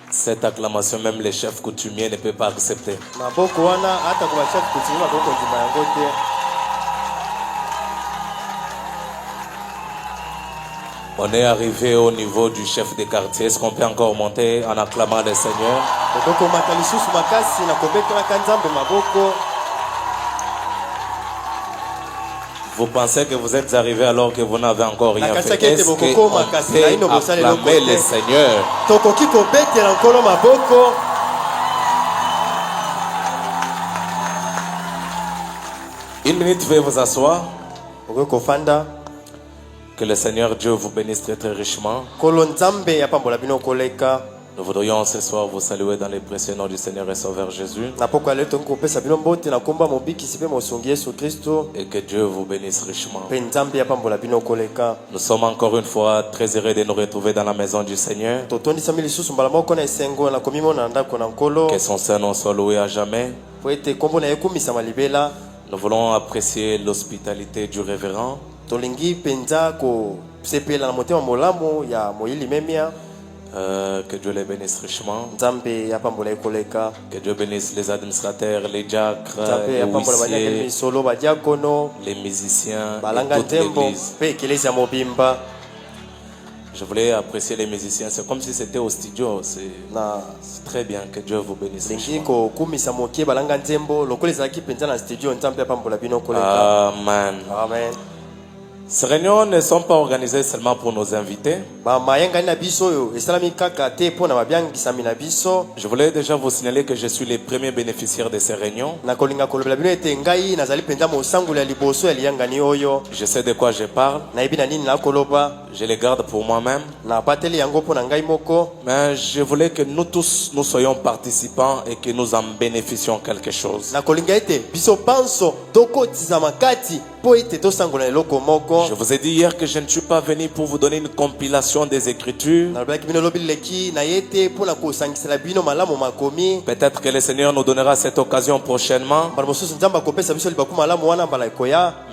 Cette acclamation, même les chefs coutumiers ne peuvent pas accepter. On est arrivé au niveau du chef de quartier. Est-ce qu'on peut encore monter en acclamant le Seigneur? Vous pensez que vous êtes arrivé alors que vous n'avez encore rien fait? Est-ce qu'on peut acclamer le Seigneur? Une minute, veuillez vous asseoir. Que le Seigneur Dieu vous bénisse très très richement. Nous voudrions ce soir vous saluer dans les précieux noms du Seigneur et Sauveur Jésus. Et que Dieu vous bénisse richement. Nous sommes encore une fois très heureux de nous retrouver dans la maison du Seigneur. Que son Saint-Nom soit loué à jamais. Nous voulons apprécier l'hospitalité du révérend. Que Dieu les bénisse richement. Que Dieu bénisse les administrateurs, les diacres, les huissiers, les musiciens et toute l'église. Je voulais apprécier les musiciens. C'est comme si c'était au studio. C'est très bien. Que Dieu vous bénisse richement. Amen. Amen. Ces réunions ne sont pas organisées seulement pour nos invités. Je voulais déjà vous signaler que je suis le premier bénéficiaire de ces réunions. Je sais de quoi je parle. Je les garde pour moi-même. Mais je voulais que nous tous, nous soyons participants et que nous en bénéficions quelque chose. Je vous ai dit hier que je ne suis pas venu pour vous donner une compilation des Écritures. Peut-être que le Seigneur nous donnera cette occasion prochainement.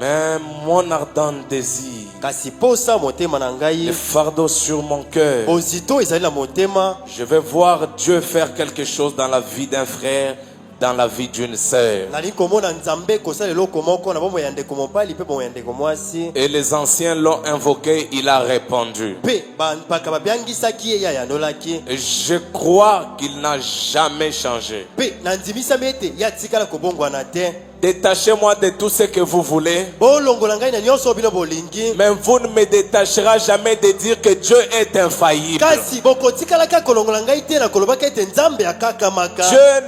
Mais mon ardent désir, le fardeau sur mon cœur, je vais voir Dieu faire quelque chose dans la vie d'un frère, dans la vie d'une sœur. Et les anciens l'ont invoqué, il a répondu. Et je crois qu'il n'a jamais changé. Détachez-moi de tout ce que vous voulez. Mais vous ne me détacherez jamais de dire que Dieu est infaillible. Dieu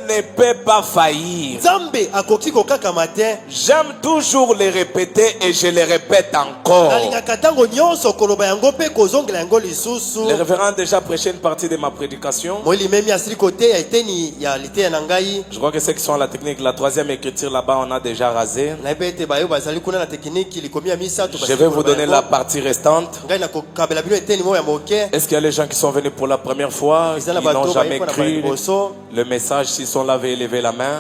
ne peut pas faillir. J'aime toujours le répéter et je le répète encore. Le révérend a déjà prêché une partie de ma prédication. Je crois que ceux qui sont à la technique, la troisième écriture là-bas, on a déjà rasé. Je vais vous donner la partie restante. Est-ce qu'il y a les gens qui sont venus pour la première fois, qui n'ont jamais cru le message? S'ils sont là, veuillez lever la main.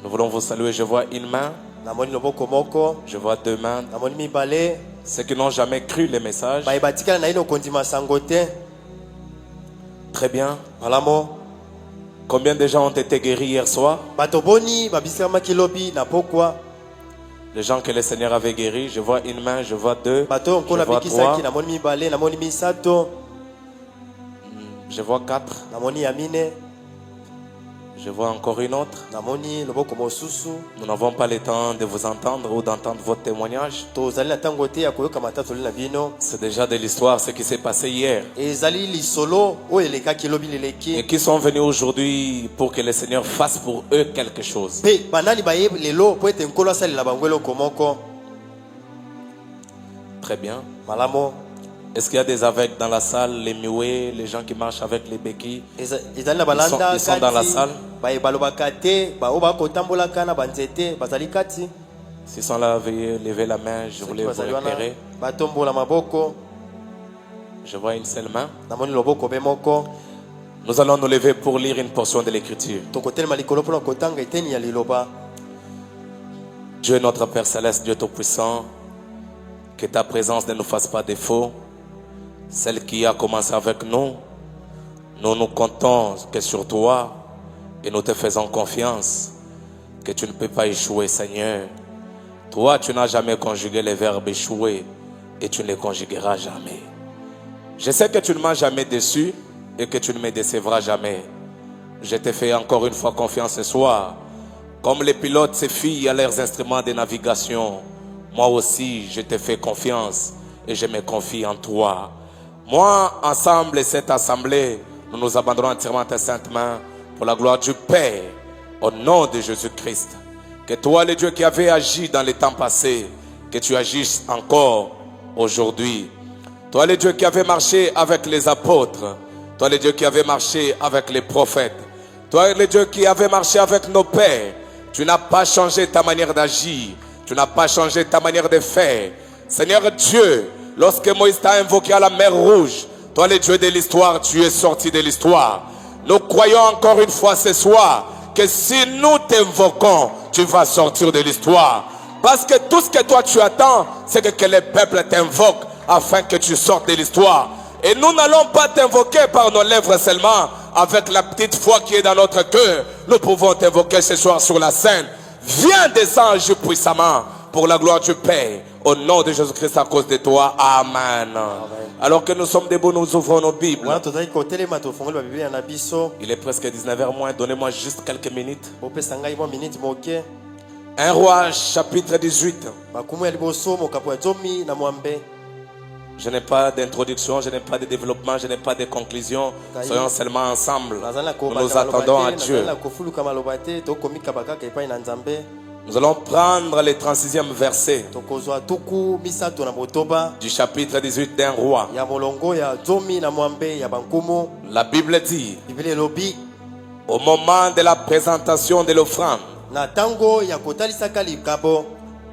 Nous voulons vous saluer. Je vois une main. Je vois deux mains. Ceux qui n'ont jamais cru le message. Très bien. Combien de gens ont été guéris hier soir? Les gens que le Seigneur avait guéris, je vois une main, je vois deux, je vois trois, je vois quatre, je vois encore une autre. Nous n'avons pas le temps de vous entendre ou d'entendre votre témoignage. C'est déjà de l'histoire, ce qui s'est passé hier. Et qui sont venus aujourd'hui pour que le Seigneur fasse pour eux quelque chose. Très bien. Est-ce qu'il y a des aveugles dans la salle, les muets, les gens qui marchent avec les béquilles? Ils sont dans la salle. S'ils sont là, veuillez lever la main, je voulais vous repérer. Je vois une seule main. Nous allons nous lever pour lire une portion de l'Écriture. Dieu notre Père Céleste, Dieu Tout-Puissant, que ta présence ne nous fasse pas défaut. Celle qui a commencé avec nous, nous nous comptons que sur toi et nous te faisons confiance que tu ne peux pas échouer, Seigneur. Toi, tu n'as jamais conjugué le verbe échouer et tu ne les conjugueras jamais. Je sais que tu ne m'as jamais déçu et que tu ne me décevras jamais. Je te fais encore une fois confiance ce soir. Comme les pilotes se fient à leurs instruments de navigation, moi aussi je te fais confiance et je me confie en toi. Moi, ensemble et cette assemblée, nous nous abandonnons entièrement à tes saintes mains pour la gloire du Père, au nom de Jésus-Christ. Que toi, le Dieu qui avait agi dans les temps passés, que tu agisses encore aujourd'hui. Toi, le Dieu qui avait marché avec les apôtres, toi, le Dieu qui avait marché avec les prophètes, toi, le Dieu qui avait marché avec nos pères, tu n'as pas changé ta manière d'agir, tu n'as pas changé ta manière de faire. Seigneur Dieu, lorsque Moïse t'a invoqué à la mer Rouge, toi, le Dieu de l'histoire, tu es sorti de l'histoire. Nous croyons encore une fois ce soir que si nous t'invoquons, tu vas sortir de l'histoire. Parce que tout ce que toi tu attends, c'est que le peuple t'invoque afin que tu sortes de l'histoire. Et nous n'allons pas t'invoquer par nos lèvres seulement, avec la petite foi qui est dans notre cœur. Nous pouvons t'invoquer ce soir sur la scène. Viens descendre puissamment pour la gloire du Père. Au nom de Jésus-Christ, à cause de toi. Amen. Alors que nous sommes debout, nous ouvrons nos Bibles. Il est presque 19h moins. Donnez-moi juste quelques minutes. 1 Roi chapitre 18. Je n'ai pas d'introduction, je n'ai pas de développement, je n'ai pas de conclusion. Soyons seulement ensemble. Nous nous attendons à Dieu. Nous allons prendre le 36e verset du chapitre 18 d'un roi. La Bible dit, au moment de la présentation de l'offrande,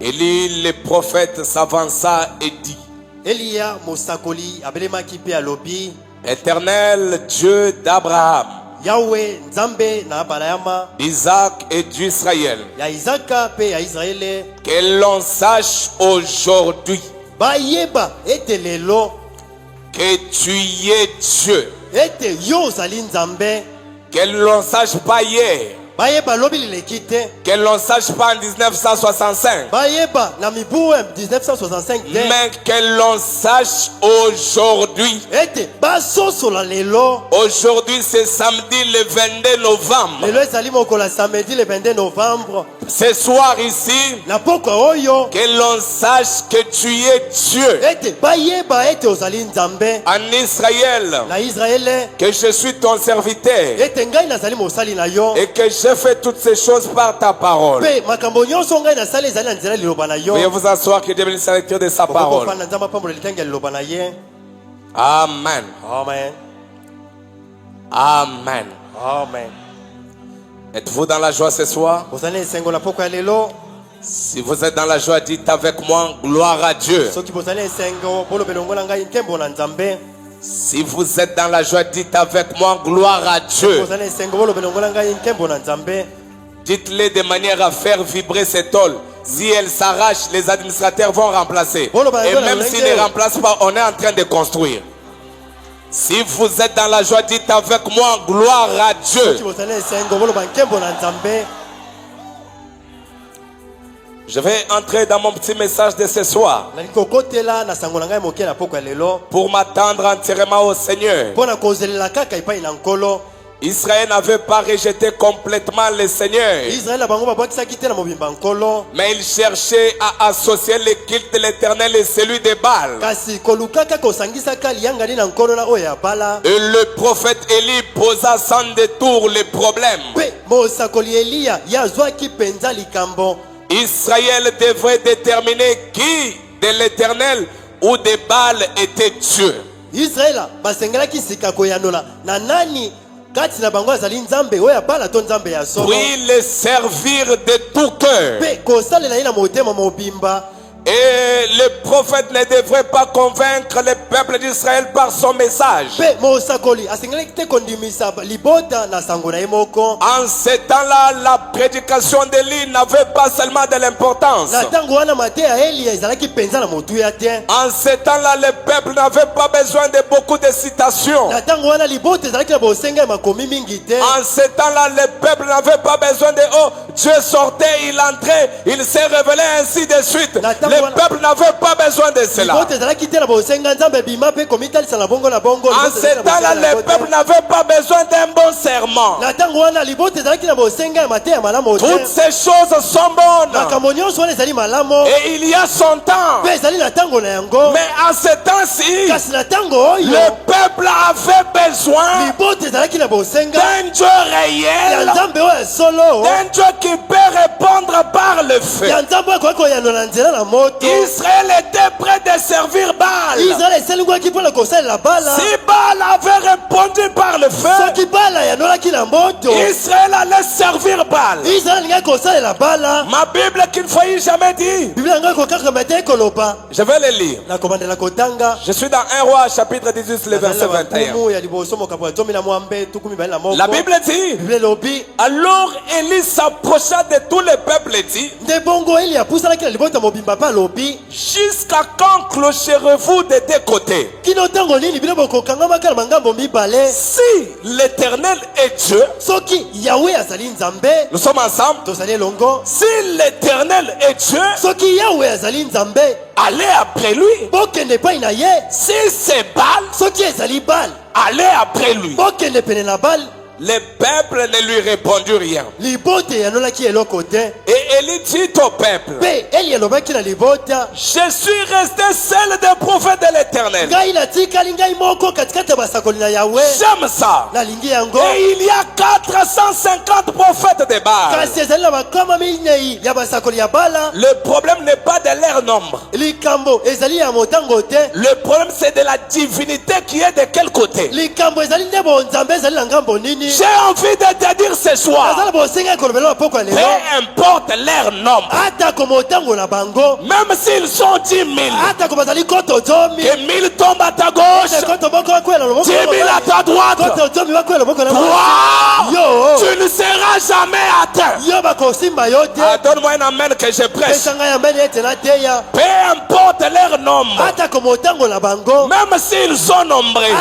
Élie le prophète s'avança et dit, Éternel Dieu d'Abraham, Yahweh Nzambe na Abraham, Isaac et d'Israël, que l'on sache aujourd'hui que tu es Dieu, que l'on sache pas hier, que l'on sache pas en 1965, mais que l'on sache aujourd'hui. Aujourd'hui c'est samedi le 22 novembre. Ce soir ici, que l'on sache que tu es Dieu. En Israël, que je suis ton serviteur et que j'ai fait toutes ces choses par ta parole. Veuillez vous asseoir, que Dieu bénisse la lecture de sa parole. Amen. Amen. Amen. Amen. Êtes-vous dans la joie ce soir? Si vous êtes dans la joie, dites avec moi gloire à Dieu. Si vous êtes dans la joie, dites avec moi gloire à Dieu. Dites-le de manière à faire vibrer cette tôle. Si elle s'arrache, les administrateurs vont remplacer. Et même s'ils ne remplacent pas, on est en train de construire. Si vous êtes dans la joie, dites avec moi gloire à Dieu. Je vais entrer dans mon petit message de ce soir pour m'attendre entièrement au Seigneur. Israël n'avait pas rejeté complètement le Seigneur, mais il cherchait à associer le culte de l'Éternel et celui de Baal. Et le prophète Élie posa sans détour les problèmes. Israël devrait déterminer qui de l'Éternel ou de Baal était Dieu. Puis les servir de tout cœur Et le prophète ne devrait pas convaincre le peuple d'Israël par son message. En ce temps-là, la prédication d'Élie n'avait pas seulement de l'importance. En ce temps-là, le peuple n'avait pas besoin de beaucoup de citations. En ce temps-là, le peuple n'avait pas besoin de « Oh, Dieu sortait, il entrait, il s'est révélé ainsi de suite ». Le peuple n'avait pas besoin de cela. En ce temps-là, le peuple n'avait pas besoin d'un bon serment. Toutes ces choses sont bonnes. Et il y a son temps. Mais à ce temps-ci, le peuple avait besoin d'un Dieu réel, d'un Dieu qui peut répondre par le feu. Israël était prêt de servir Baal. Si Baal avait répondu par le feu, Israël allait servir Baal. Ma Bible qui ne faillit jamais dire. Je vais le lire. Je suis dans 1 Roi chapitre 18 le verset 21. La Bible dit: alors Élie s'approcha de tout le peuple et dit: jusqu'à quand clocherez-vous des deux côtés? Si l'Éternel est Dieu, nous sommes ensemble. Si l'Éternel est Dieu, allez après lui. Si c'est Baal, allez après lui. Le peuple ne lui répondit rien. Et Élie dit au peuple: je suis resté seul des prophètes de l'Éternel. J'aime ça. Et il y a 450 prophètes de Baal. Le problème n'est pas de leur nombre. Le problème c'est de la divinité qui est de quel côté. J'ai envie de te dire ce soir, peu importe leur nombre, même s'ils sont 10 000, que 1000 tombent à ta gauche, 10 000 à ta droite, toi, tu ne seras jamais atteint. Donne-moi un amen que je prêche. Peu importe leur nombre, même s'ils sont nombreux,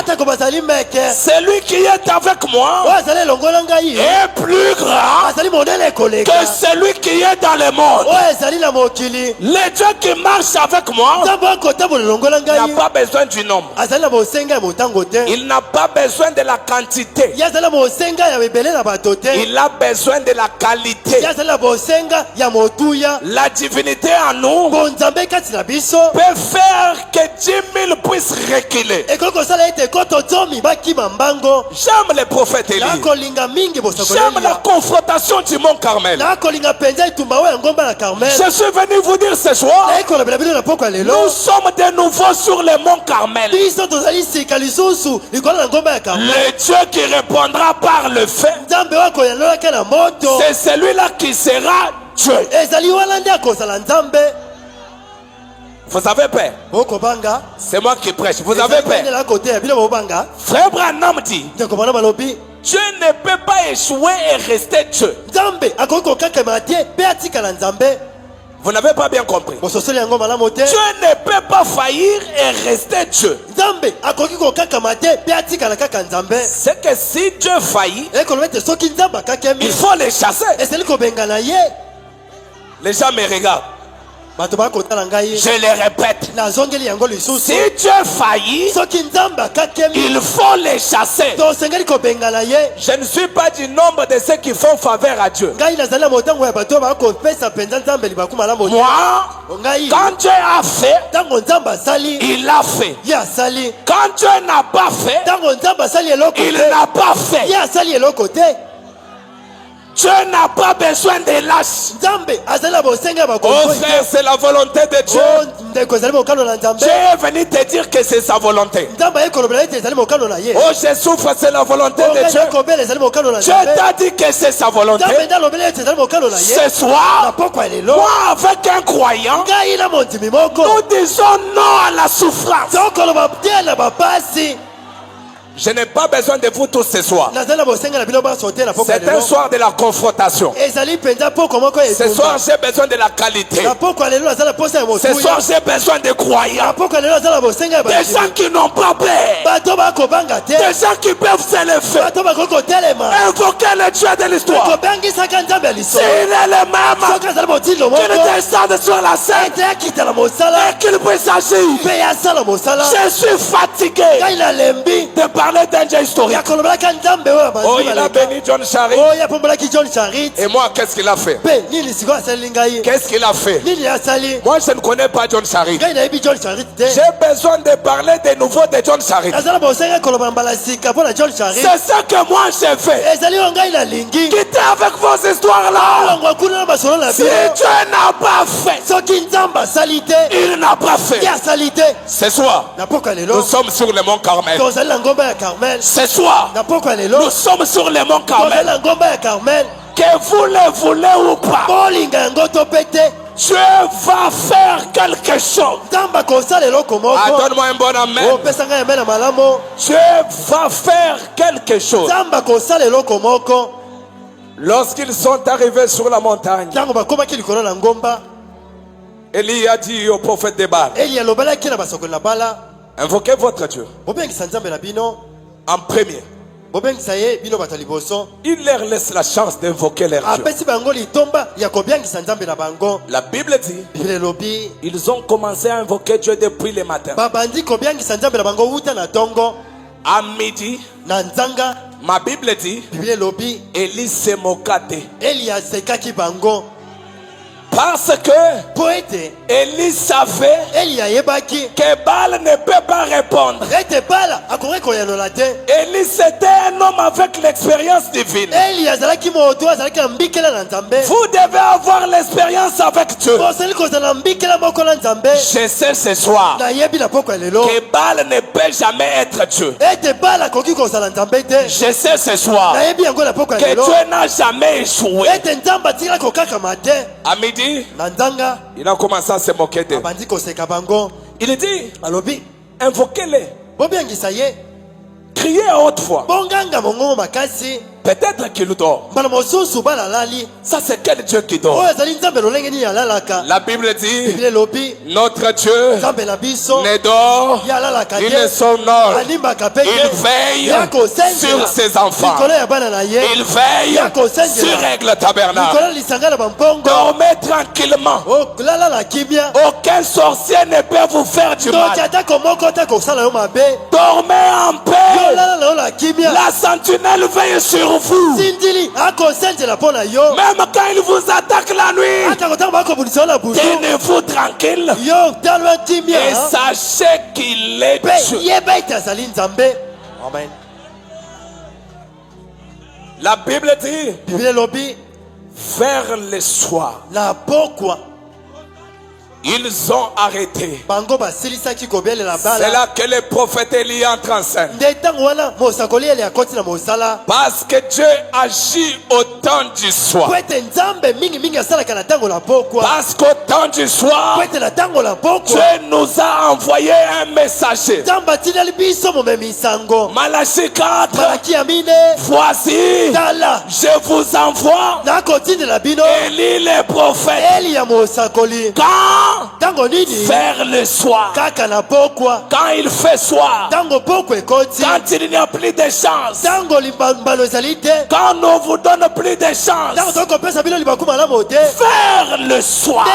celui qui est avec moi est plus grand que celui qui est dans le monde. Le Dieu qui marche avec moi n'a pas besoin du nombre. Il n'a pas besoin de la quantité. Il a besoin de la qualité. La divinité en nous peut faire que 10 000 puissent reculer. J'aime les prophètes Élie. J'aime la confrontation du mont Carmel. Je suis venu vous dire ce soir, nous sommes de nouveau sur le mont Carmel. Le Dieu qui répondra par le feu, c'est celui-là qui sera Dieu. Vous avez peur? C'est moi qui prêche. Vous avez peur? Frère Branham dit: Dieu ne peut pas échouer et rester Dieu. Vous n'avez pas bien compris. Dieu ne peut pas faillir et rester Dieu. C'est que si Dieu faillit, il faut les chasser. Les gens me regardent. Je le répète, si Dieu faillit, il faut les chasser. Je ne suis pas du nombre de ceux qui font faveur à Dieu. Moi, quand Dieu a fait, il a fait. Quand Dieu n'a pas fait, il n'a pas fait. Dieu n'a pas besoin de lâches. Oh frère, c'est la volonté de Dieu. Dieu est venu te dire que c'est sa volonté. Oh, je souffre, c'est la volonté de Dieu. Dieu t'a dit que c'est sa volonté. Ce soir, moi avec un croyant, nous disons non à la souffrance. Je n'ai pas besoin de vous tous ce soir. C'est un soir de la confrontation. Ce soir, j'ai besoin de la qualité. Ce soir, j'ai besoin de croyants. Des gens qui n'ont pas peur. Des gens qui peuvent se lever. Invoquer le Dieu de l'histoire. S'il est le même, qu'il descende sur la scène et qu'il puisse agir. Je suis fatigué de parler d'un Dieu historique. Oh, il a béni John Charit. Et moi, qu'est-ce qu'il a fait? Qu'est-ce qu'il a fait? Moi, je ne connais pas John Charit. J'ai besoin de parler de nouveau de John Charit. C'est ce que moi j'ai fait. Quittez avec vos histoires là. Si Dieu n'a pas fait, il n'a pas fait. Ce soir, nous sommes sur le mont Carmel. Ce soir, nous sommes sur le mont Carmel. Que vous le voulez ou pas, Dieu va faire quelque chose. Ah, donne-moi un bon amen. Dieu va faire quelque chose. Lorsqu'ils sont arrivés sur la montagne, Élie a dit au prophète de Baal, invoquez votre Dieu en premier. Il leur laisse la chance d'invoquer leur Dieu. La Bible dit, ils ont commencé à invoquer Dieu depuis le matin. À midi, ma Bible dit, Élie se moqua d'eux. Parce que Élie savait que Baal ne peut pas répondre. Élie c'était un homme avec l'expérience divine. Vous devez avoir l'expérience avec Dieu. Je sais ce soir que Baal ne peut jamais être Dieu. Je sais ce soir que Dieu n'a jamais échoué. À midi, il a commencé à se moquer d'eux. Il dit, invoquez-les, criez à haute voix. Peut-être qu'il dort. Ça, c'est quel Dieu qui dort? La Bible dit, notre Dieu ne dort, il ne somnole. Il veille sur ses enfants. Il veille sur Règle Tabernacle. Dormez tranquillement. Aucun sorcier ne peut vous faire du mal. Dormez en paix. La sentinelle veille sur vous. Même quand il vous attaque la nuit, tenez-vous tranquille et sachez qu'il est Dieu. Amen. La Bible dit, vers le soir, ils ont arrêté. C'est là que le prophète Élie entre en scène. Parce que Dieu agit au temps du soir. Parce qu'au temps du soir, Dieu nous a envoyé un messager. Malachie 4. Voici, je vous envoie Élie le prophète. Quand vers le soir, quand il fait soir, quand il n'y a plus de chance, quand on vous donne plus de chance, vers le soir,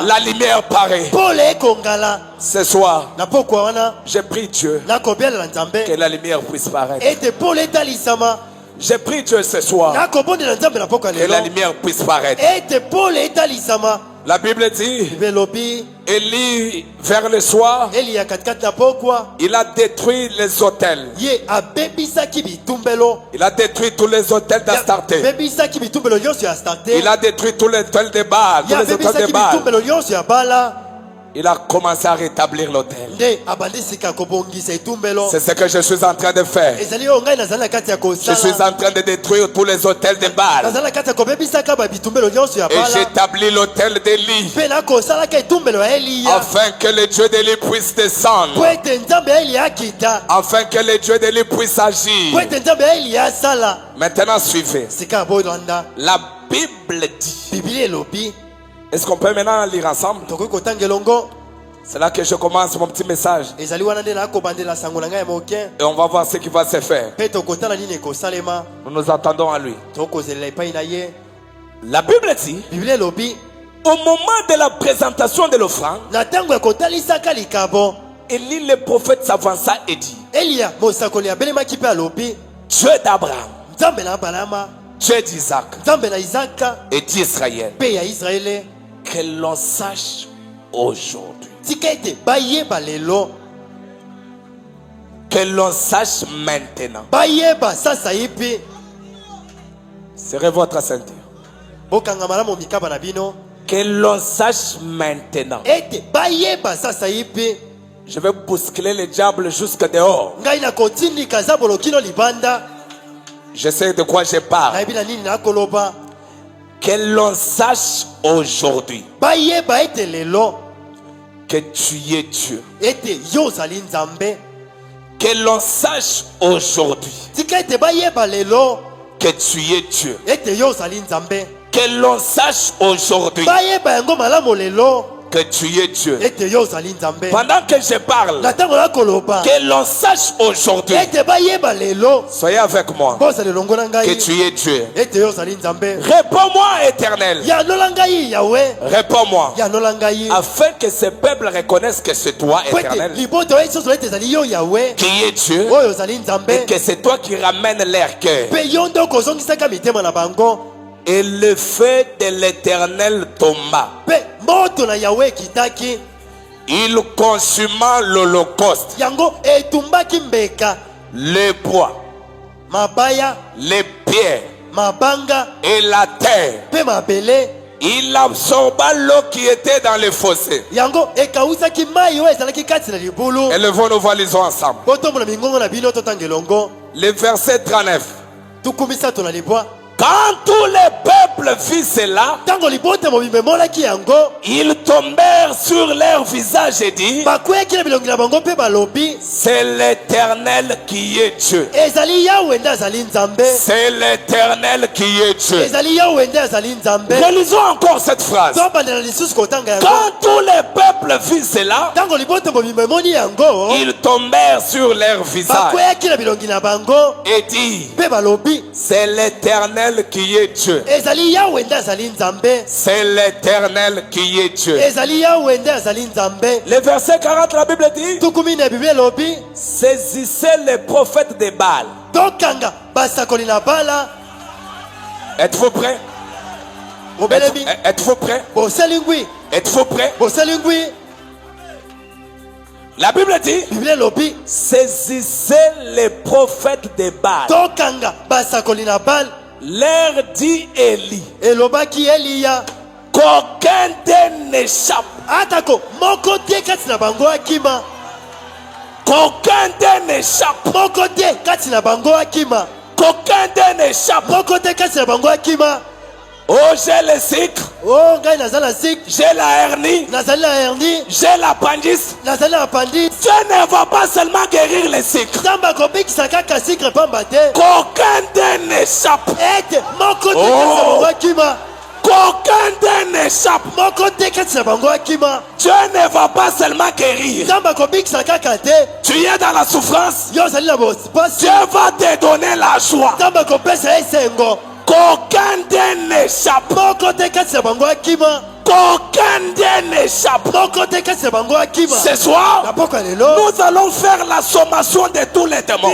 la lumière paraît. Ce soir, j'ai prié Dieu que la lumière puisse paraître. J'ai prié Dieu ce soir que la lumière puisse paraître. La Bible dit, Bible lobi Élie, vers le soir, Eli ya katikati na pokwa il a détruit les hôtels. ye abebisaki bitumbelo Il a détruit tous les hôtels d'Astarté. abebisaki bitumbelo nyonso ya Astarte Il a détruit tous les hôtels de Baal. Tous ye les hôtels de abebisaki Baal. bitumbelo nyonso ya Bala Il a commencé à rétablir l'hôtel. nde abandisika kobongisa itumbelo C'est ce que je suis en train de faire. ezali oyo ngai nazali na kati ya Je suis kosala en train de détruire tous les hôtels de Baal. nazali na kati ya kobebisaka babitumbelo nyonso ya Et Bala j'établis l'hôtel d'Élie. mpe nakosalaka itumbelo ya Eliya Afin que le Dieu d'Élie puisse po descendre. ete nzambe ya Eliya akita Afin que le Dieu d'Élie puisse po agir. ete nzambe ya Eliya asala Maintenant, suivez. sika boyolanda La Bible dit. biblia elobi Est-ce qu'on peut maintenant lire ensemble? tokoki kotanga elongo C'est là que je commence mon petit message. ezali wana nde nakobandela sango na ngai ya moke Et on va voir ce qui va se faire. mpe tokotala nini ekosalema Nous nous attendons à lui. tokozelela epai na ye La Bible dit, biblia elobi au moment de la présentation de l'offrande, na ntango ya kotalisaka likabo Élie le prophète s'avança et dit, eliya mosakoli abelemaki mpe alobi Dieu d'Abraham, nzambe na abrahama Dieu d'Isaac nzambe na isaka et d'Israël, mpe ya israele que l'on sache aujourd'hui, tika ete bayeba lelo que l'on sache maintenant. bayeba sasa ye mpe Serrez votre ceinture. bokanga malamu mikaba na bino Que l'on sache maintenant. ete bayeba sasa ye mpe Je vais bousculer le diable jusque dehors. ngai nakotindika zabolo kino libanda Je sais de quoi je parle. nayebi na nini nakoloba Que l'on sache aujourd'hui bayeba ete lelo que tu es Dieu. ete yo ozali nzambe Que l'on sache aujourd'hui tika ete bayeba lelo que tu es Dieu. ete yo ozali nzambe Que l'on sache aujourd'hui bayeba yango malamu lelo que tu es Dieu. ete yo ozali nzambe Pendant que je parle, na ntango nakoloba que l'on sache aujourd'hui, ete bayeba lelo soyez avec moi, bozala elongo na que ngai tu es Dieu. ete yo ozali nzambe Réponds-moi, Éternel. yanola ngai yawe Réponds-moi. yanola ngai Afin que ce peuple reconnaisse que c'est toi, po ete Éternel, liboto esoso ete ezali yo yawe qui est Dieu, oyo ozali nzambe et que c'est toi qui ramène leur cœur. mpe yo nde okozongisaka mitema na bango Et le feu de l'Éternel tomba. mpe moto na yawe ekitaki Il consuma l'holocauste, yango etumbaki mbeka le bois, mabaya les pierres mabanga et la terre. mpe mabele Il absorba l'eau qui était dans les fossés. yango ekawisaki mai oyo ezalaki kati na libulu Élevons nos valisons ensemble. po tombola mingongo na bino totanga elongo Le verset 39. tukumi sato na libwa Quand tout le peuple vit cela, ntango libota mobimba emonaki yango ils tombèrent sur leur visage et dit, bakweyaki na bilongi na bango mpe balobi c'est l'Éternel qui est Dieu. ezali yawe nde azali nzambe C'est l'Éternel qui est Dieu. ezali yawe nde azali nzambe Relisons encore cette phrase. tobandela lisusu kotanga yango Quand tout le peuple vit cela, ntango libota mobimba emoni yango ils tombèrent sur leur visage bakweyaki na bilongi na bango et dit, mpe balobi c'est l'Éternel qui est Dieu. ezali yawe nde azali nzambe C'est l'Éternel qui est Dieu. ezali yawe nde azali nzambe Le verset 40, la Bible dit, tukumi na biblia elobi saisissez les prophètes de Baal. tokanga basakoli na bala Êtes-vous prêts? bobelemi Êtes-vous prêts? bosali ngwi Êtes-vous prêts? bosali ngwi La Bible dit, biblia elobi saisissez les prophètes de Baal. tokanga basakoli na bala Leur dit Élie, elobaki eliya qu'aucun d'eux n'échappe. atako moko te kati na bango akima Qu'aucun d'eux n'échappe. moko te kati na bango akima Qu'aucun d'eux n'échappe. moko te kati na bango akima Oh, j'ai le sucre, o ngai naza na sik j'ai la hernie, nazali na hernie j'ai l'appendix. nazali na apandis Dieu ne va pas seulement guérir le sucre. nzambe akobikisa kaka sikre pamba te Qu'aucun d'eux n'échappe. ete moko te kati na bango akima Qu'aucun d'eux n'échappe. moko te kati na bango akima Dieu ne va pas seulement guérir. nzambe akobikisa kaka te Tu es dans la souffrance. yo ozali na bopasi Dieu va te donner la joie. nzambe akopesa esengo Qu'aucun d'eux n'échappe. moko te kati na bango akima qu'aucun d'eux n'échappe. Ce soir, nous allons faire la sommation de tous les démons.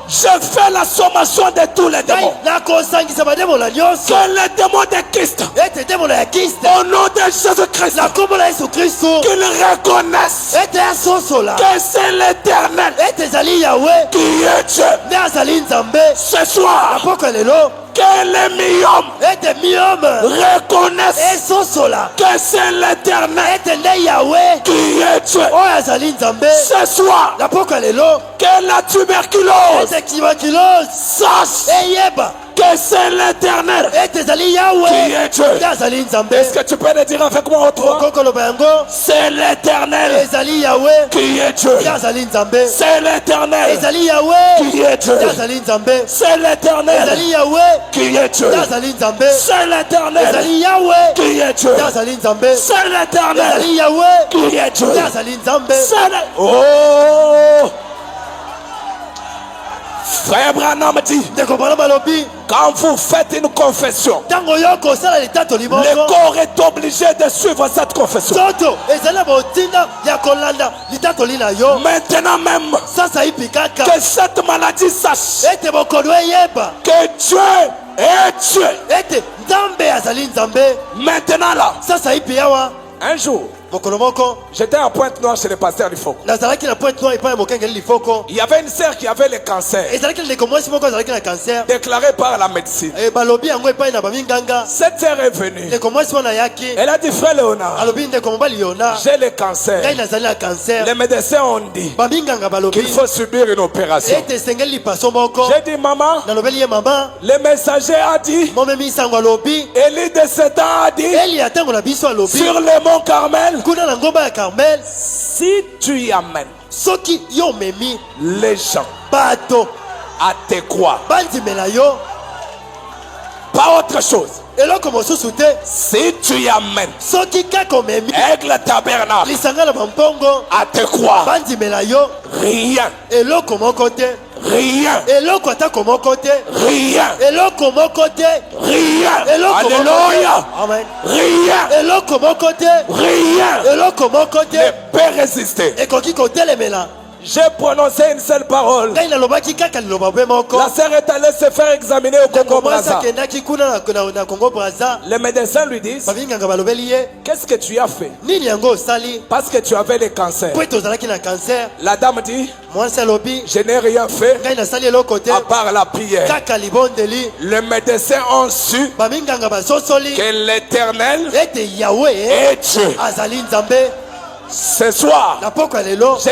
Je fais la sommation de tous les démons. Que les démons de Christ, au nom de Jésus-Christ, qu'ils reconnaissent que c'est l'Éternel qui est Dieu. Ce soir, que les myopes reconnaissent que c'est l'Éternel qui est Dieu. Ce soir, que la tuberculose sache que c'est l'Éternel qui est Dieu. Est-ce que tu peux le dire avec moi autrement? C'est l'Éternel qui est Dieu. C'est l'Éternel qui est Dieu. C'est l'Éternel qui est Dieu. C'est l'Éternel qui est Dieu. C'est l'Éternel qui est Dieu. Oh! Frère Branham dit, quand vous faites une confession, le corps est obligé de suivre cette confession. Maintenant même, que cette maladie sache que Dieu est Dieu. Maintenant là, un jour, j'étais à Pointe-Noire chez le pasteur Lifoko. Il y avait une sœur qui avait le cancer, déclaré par la médecine. Cette sœur est venue. Elle a dit, frère Léonard, j'ai le cancer. Les médecins ont dit qu'il faut subir une opération. J'ai dit, maman, le messager a dit, Élie de 7 ans a dit, sur le mont Carmel, si tu y amènes les gens à te croire, pas autre chose. Si tu y amènes aigle tabernacle à te croire, rien, rien, rien, alléluia, rien ne peut résister. J'ai prononcé une seule parole. La sœur est allée se faire examiner au Congo-Brazza. Les médecins lui disent, qu'est-ce que tu as fait? Parce que tu avais le cancer. La dame dit, je n'ai rien fait à part la prière. Les médecins ont su que l'Éternel est Dieu. Ce soir, je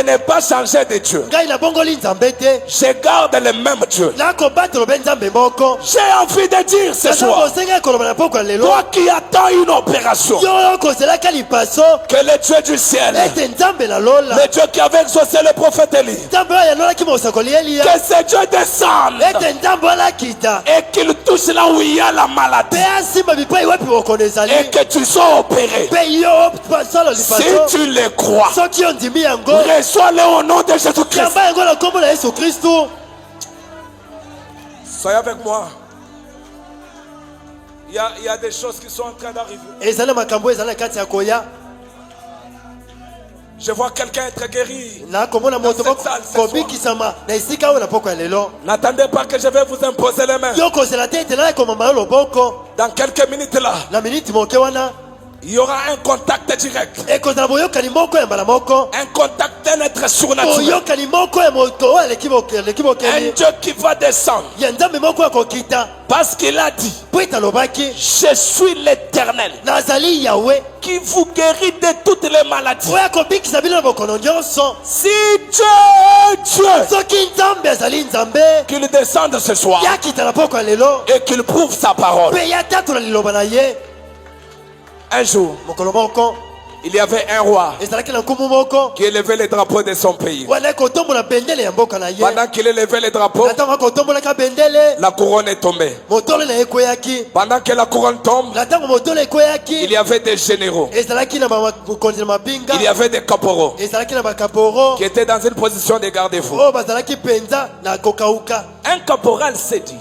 n'ai pas changé de Dieu. Je garde le même Dieu. J'ai envie de dire ce soir, toi qui attends une opération, que le Dieu du ciel, le Dieu qui avait exaucé le prophète Élie, que ce Dieu descende et qu'il touche là où il y a la maladie et que tu sois opéré. Si tu le crois, reçois-le au nom de Jésus-Christ. Soyez avec moi. Il y a des choses qui sont en train d'arriver. Je vois quelqu'un être guéri. N'attendez pas que je vais vous imposer les mains. Dans quelques minutes là, il y aura un contact direct. Un contact d'un être surnaturel. Un Dieu qui va descendre. Parce qu'il a dit, je suis l'Éternel qui vous guérit de toutes les maladies. Si Dieu est Dieu, qu'il descende ce soir et qu'il prouve sa parole. Un jour, il y avait un roi qui élevait les drapeaux de son pays. Pendant qu'il élevait les drapeaux, la couronne est tombée. Pendant que la couronne tombe, il y avait des généraux, il y avait des caporaux qui étaient dans une position de garde-fou. Un caporal s'est dit,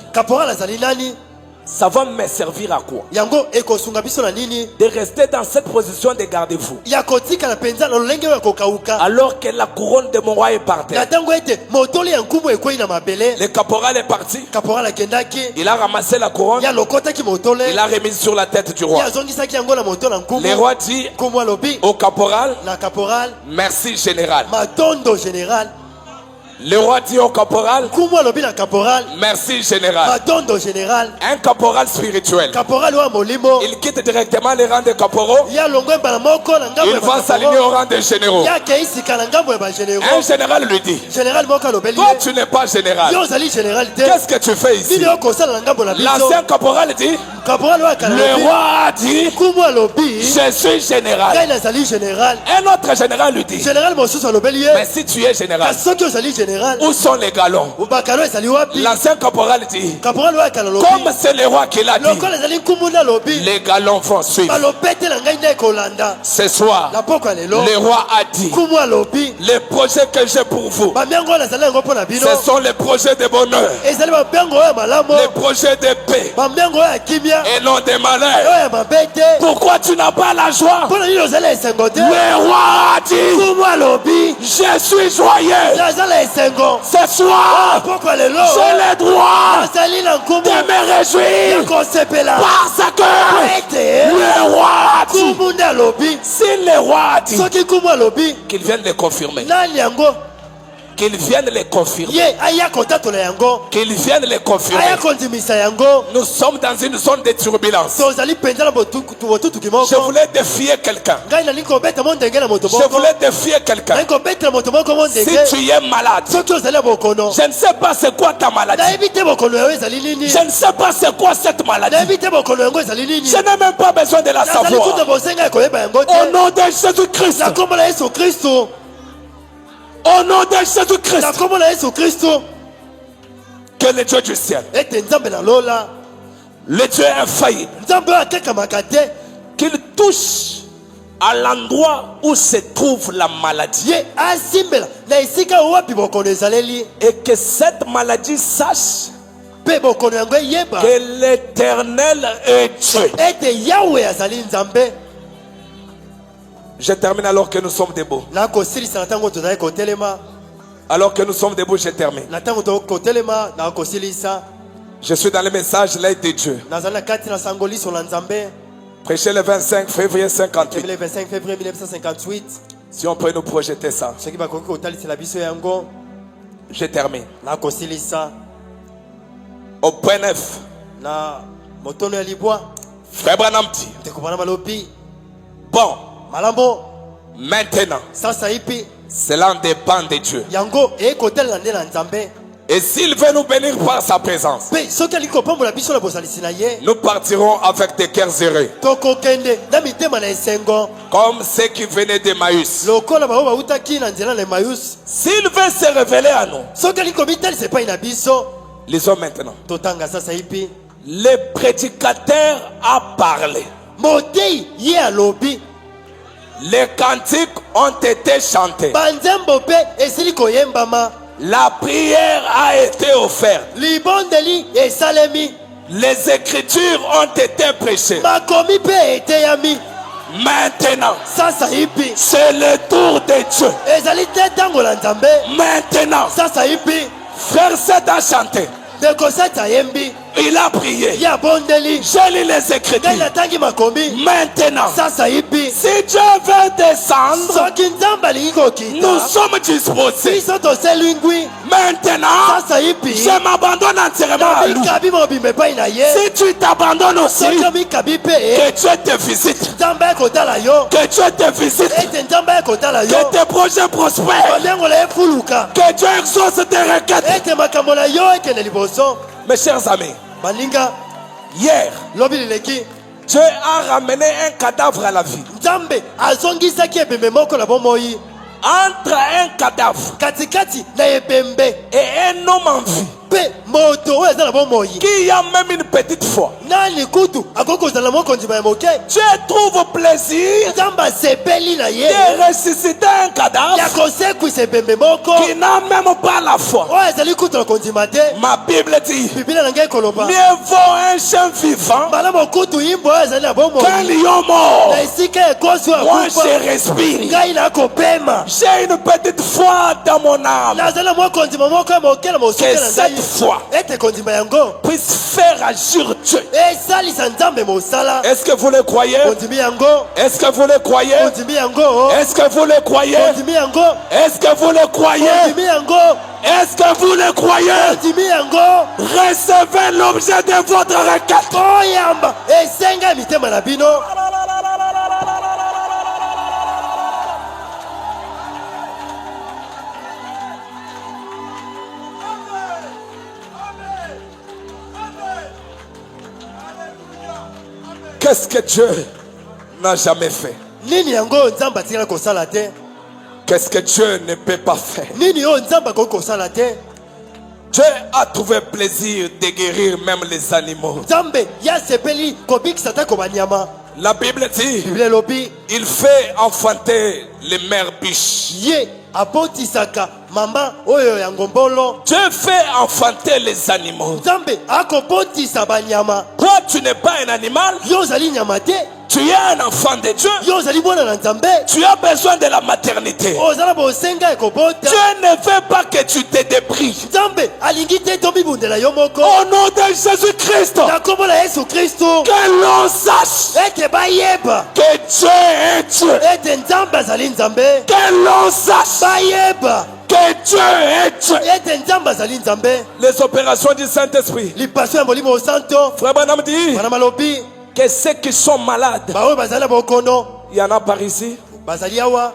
Ça va me servir à quoi? yango ekosunga biso na nini De rester dans cette position de gardez-vous. ya kotikala mpenza na lolenge oyo ya kokauka Alors que la couronne de mon roi est par na terre. ntango ete motoli ya nkumu ekwei na mabele Le caporal est parti. kaporal akendaki Il a ramassé la couronne. ya lokotaki motole Il l'a remise sur la tête du ye roi. azongisaki yango na moto na Le nkumu roi dit nkumu alobi au caporal, na caporal merci général. matondo général Le roi dit au caporal, nkumu alobi na caporal merci général. matondo général Un caporal spirituel. caporal oyo ya molimo Il quitte directement les rangs des caporaux. ya longo mbala moko na ngambo Il ya va s'aligner bakaporo au rang des généraux. ya akei sika na ngambo ya Un bagénéraux général lui dit, général moko alobeli toi tu n'es pas général. yo ozali général te Qu'est-ce que tu fais ici? nini okosala na ngambo na biso L'ancien caporal dit, caporal oyo akala le roi a dit, nkumu alobi je suis général. ngai nazali général Un autre général lui dit, général mosusu alobeli ye mais si tu es général, kasi soki ozali général où sont les galons? bakalo ezali wapi L'ancien caporal dit, caporal oyo akala lobi comme c'est le roi qui l'a dit, lokola ezali nkumu nde alobi les galons vont suivre. balopete na ngai nde ekolanda Ce soir, na poko ya lelo le roi a dit, nkumu alobi les projets que j'ai pour vous, bamiango oyo nazali yango mpo na bino ce sont les projets de bonheur, ezali bamiango oyo ya malamu les projets de paix bamiango oyo ya kimia et non de malheur. oyo ya mabe te Pourquoi tu n'as pas la joie? mpo na nini ozali esengo te Le roi a dit, nkumu alobi je suis joyeux. nazala esengo Ce soir, poko ya lelo j'ai le droit nazali na nkumu de me ya réjouir kosepela parce que ete le roi a dit. nkumu nde alobi Si le roi a dit, soki nkumu alobi qu'il vienne le confirmer, nani yango qu'il vienne le confirmer, ye aya kotatola yango qu'il vienne le confirmer. aya kondimisa yango Nous sommes dans une zone de turbulence. tozali mpenza na botutuki Je moko voulais défier quelqu'un. ngai nali kobeta mo ndenge na moto Je moko voulais défier quelqu'un. nali kobetela moto moko mo Si ndenge tu es malade, soki ozali ya bokono je ne sais pas c'est quoi ta maladie. nayebi te bokono yango ezali nini Je ne sais pas c'est quoi cette maladie. nayebi te bokono yango ezali nini Je n'ai même pas besoin de la nazali kuta savoir. bosenga ya koyeba yango Au te nom de Jésus-Christ. na kombo na yesu kristu Au nom de Jésus-Christ. na kombo na yesu kristu Que le Dieu du ciel, ete nzambe na lola le Dieu infaillible, nzambe oyo akekamaka te qu'il touche à l'endroit où se trouve la maladie. ye asimbela na esika wapi bokono ezaleli Et que cette maladie sache mpe bokono yango eyeba que l'Éternel est Dieu. ete yawe azali nzambe Je termine alors que nous sommes debout. nakosilisa na ntango tozali kotelema Alors que nous sommes debout, je termine. na ntango tokotelema nakosilisa Je suis dans le message l'aide de Dieu. nazali na kati na sango liso na nzambe Prêché le 25 février 58. le 25 février 1958 Si on peut nous projeter ça. soki bakoki kotalisela biso yango Je termine. nakosilisa Au point neuf, na motono ya libwa Frère Branham dit, ndeko bana balobi bon, malambo maintenant, sasa ipi cela dépend de Dieu. yango ekotelela nde na nzambe Et s'il veut nous bénir par sa présence, mpe soki alingi kopambola biso na bosalisi na ye nous partirons avec des cœurs heureux. tokokende na mitema na esengo Comme ceux qui venaient d'Emmaüs. lokola bao bautaki na nzela na emayus S'il veut se révéler à nous, soki alingi komitalisa epai na biso lisons maintenant. totanga sasa ipi Le prédicateur a parlé. motei ye alobi Les cantiques ont été chantés. banzembo mpe esili koyembama La prière a été offerte. libondeli esalemi Les écritures ont été prêchées. makomi mpe eteyami Maintenant, sasa ipi c'est le tour de Dieu. ezali te ntango na nzambe Maintenant, sasa ipi frère Seth a chanté. ndeko sati ayembi Il a prié. ye abondeli J'ai lu les ngai écritures. natangi makomi Maintenant, sasa ipi si Dieu veut descendre, soki nzambe alingi nous kokita sommes disposés. biso toselingwi Maintenant, sasa ipi je m'abandonne entièrement à lui. mikabi mobimba epai na ye Si tu t'abandonnes aussi, soki omikabi mpe que Dieu te visite. nzambe ekotala yo Que Dieu te visite. ete nzambe ekotala yo Que tes projets prospèrent. onyangola efuluka Que Dieu exauce tes requêtes. ete makambo na yo ekende liboso Mes chers amis, baninga hier, lobi leleki Dieu a ramené un cadavre à la vie. nzambe azongisaki ebembe moko na bomoi Entre un cadavre katikati na ebembe et un homme en vie, mpe moto moto oyo aza na bomoi qui a même une petite foi, nani kutu akoki kozala na moko ndima ya moke Dieu trouve plaisir nzambe asepeli na ye de ressusciter un ya cadavre kosekwisa ebembe moko qui n'a même pas la foi. oyo ezali kutu na kondima te. Ma Bible dit, biblia na ngai koloba mieux vaut un chien vivant bala mokutu yimbo oyo ezali na qu'un bomoi lion mort. na esika ekosi oyo Moi, akufa je respire. ngai nakopema J'ai une petite foi dans mon âme. nazali na mwa kondima moko ya moke na mosuke Que na cette ngai foi ete kondima yango puisse faire agir Dieu. esalisa nzambe mosala. Est-ce que vous le croyez? kondimi yango Est-ce que vous le croyez? kondimi yango Est-ce que vous le croyez? kondimi yango Est-ce que vous le croyez? kondimi yango Est-ce que vous le croyez? kondimi yango Recevez l'objet de votre requête. oyamba esenga mitema na bino. Qu'est-ce que Dieu n'a jamais fait? Nini yango nzambe atikala kosala te? Qu'est-ce que Dieu ne peut pas faire? Nini oyo nzambe akoki kosala te? Dieu a trouvé plaisir de guérir même les animaux. Nzambe yasepeli kobikisa te kobanyama. La Bible dit, Biblia elobi il fait enfanter les mères biches. ye abotisaka mama oyo ya ngombolo. Dieu fait enfanter les animaux. Nzambe akobotisa banyama. Toi, tu n'es pas un animal, Yo ozali nyama te. tu es un enfant de Dieu. Yo ozali mwana na Nzambe. Tu as besoin de la maternité. Ozala bosenga ekobota. Dieu ne veut pas que tu te débrides. Nzambe alingi te tobibundela yo moko. Au nom de Jésus-Christ, Na kombo na Yesu Kristo. que l'on sache Ete bayeba. que Dieu est Dieu. Ete Nzambe azali Nzambe. Que l'on sache Bayeba. que Dieu est Dieu. Ete Nzambe azali Nzambe. Les opérations du Saint-Esprit. Lipaso ya molimo santo. Frère Branham dit Bana malobi. que ceux qui sont malades, Baoyo bazali na bokono. il y en a par ici, Bazali awa.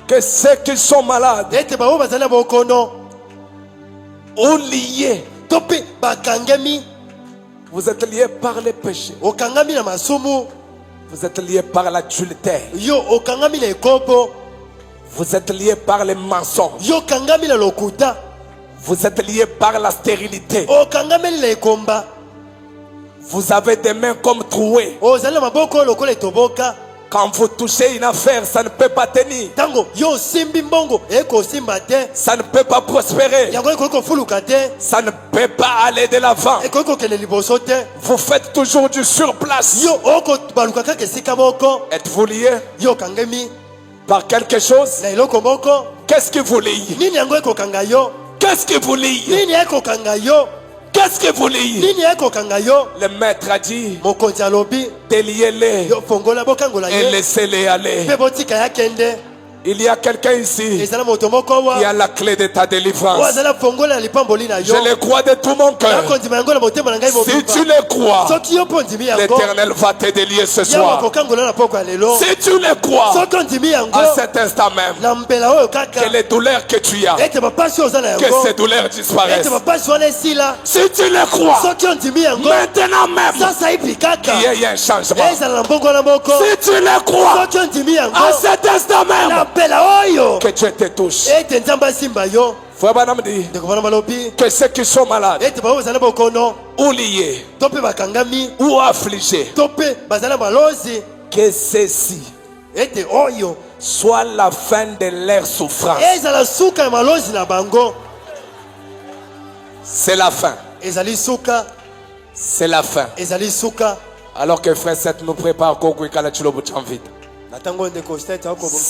que ceux qui sont malades Ete baoyo bazali na bokono. ou liés, Tope bakangemi. vous êtes liés par les péchés, Okangami na masumu. vous êtes liés par l'adultère, Yo okangami na ekobo. vous êtes liés par les mensonges, Yo kangami na lokuta. vous êtes liés par la stérilité, Okangami na ekomba. vous avez des mains comme trouées. Ozali na maboko lokola etoboka. Quand vous touchez une affaire, ça ne peut pas tenir, Tango yo simbi mbongo eko simba te. ça ne peut pas prospérer, Yango eko kofuluka te. ça ne peut pas aller de l'avant. Eko kokende liboso te. Vous faites toujours du surplace. Yo oko baluka kaka esika moko. Êtes-vous lié Yo kangemi par quelque chose? na eloko moko. Qu'est-ce que vous liez? Nini yango eko kanga yo? Qu'est-ce que vous liez? Nini eko kanga yo? Qu'est-ce que vous liez? Nini eko kanga yo? Le maître a dit, Mokonzi alobi déliez-les yo fongola bokangola et ye. laissez-les aller. Pe botika ya kende. Il y a quelqu'un ici Ezala moto moko wa. qui a la clé de ta délivrance. Ozala fongola lipamboli na yo. Je le crois de tout mon cœur. Nakondima yango na motema na ngai Si mobimba. tu le crois, Soki yo mpo ndimi yango. l'Éternel va te délier ce Yawa soir. kokangola na poko ya lelo. Si tu le crois, Soki ondimi yango. à cet instant même, Na mbela oyo kaka. que les douleurs que tu as, Ete bapasi oyo oza na que yango. ces douleurs Ete disparaissent. bapasi wana esila. Si tu le crois, Soki ondimi yango. maintenant même, Sasa ipi kaka. qu'il y ait un changement. Ezala na mbongo na moko. Si tu le crois, Soki ondimi yango. à cet instant Na même, mbela oyo. que Dieu te touche. Ete nzambe asimba yo. Frère Branham dit Ndeko bana malobi. que ceux qui sont malades, Ete bao bazala bokono. ou liés, To pe bakangami. ou affligés, To pe bazala malozi. que ceci Ete oyo. soit la fin de leur souffrance. Ezala suka ya malozi na bango. C'est la fin. Ezali suka. C'est la fin. Ezali suka. Alors que frère Seth nous prépare Kogwe Kalachulobu Chanvit.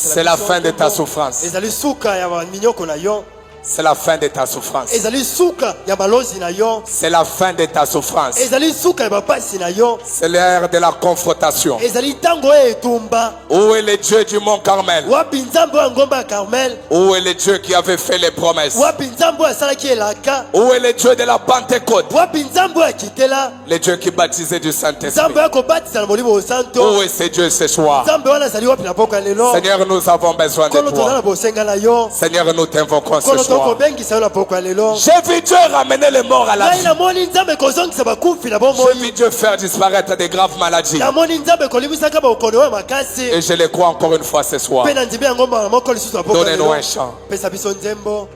C'est la fin de ta souffrance. Ezali suka ya minyoko na yo. C'est la fin de ta souffrance. Ezali suka ya balozi na yo. C'est la fin de ta souffrance. Ezali suka ya bapasi na yo. C'est l'heure de la confrontation. Ezali tango etumba. Où est le Dieu du mont Carmel? Wapi nzambe wa ngomba ya Carmel? Où est le Dieu qui avait fait les promesses? Wapi nzambe asalaki elaka? Où est le Dieu de la Pentecôte? Wapi nzambe akitela? Le Dieu qui baptisait du Saint-Esprit. Nzambe akobatisa na molimo santo. Où est ce Dieu ce soir? Nzambe wana azali wapi na poko ya lelo? Seigneur, nous avons besoin de Kolo toza toi. na bosenga na yo. Seigneur, nous t'invoquons ce Kolo soir. tokobengisa yo na poko ya lelo. J'ai vu Dieu ramener les morts à la Ngai vie. namoni nzambe kozongisa bakufi na J'ai bomoi. vu Dieu faire disparaître des graves maladies. Namoni nzambe kolimisaka bakono oyo makasi. Et je le crois encore une fois ce soir. Mpe na nzimbe yango mbala moko lisusu na poko ya Donnez-nous lelo. un chant. Pesa biso nzembo.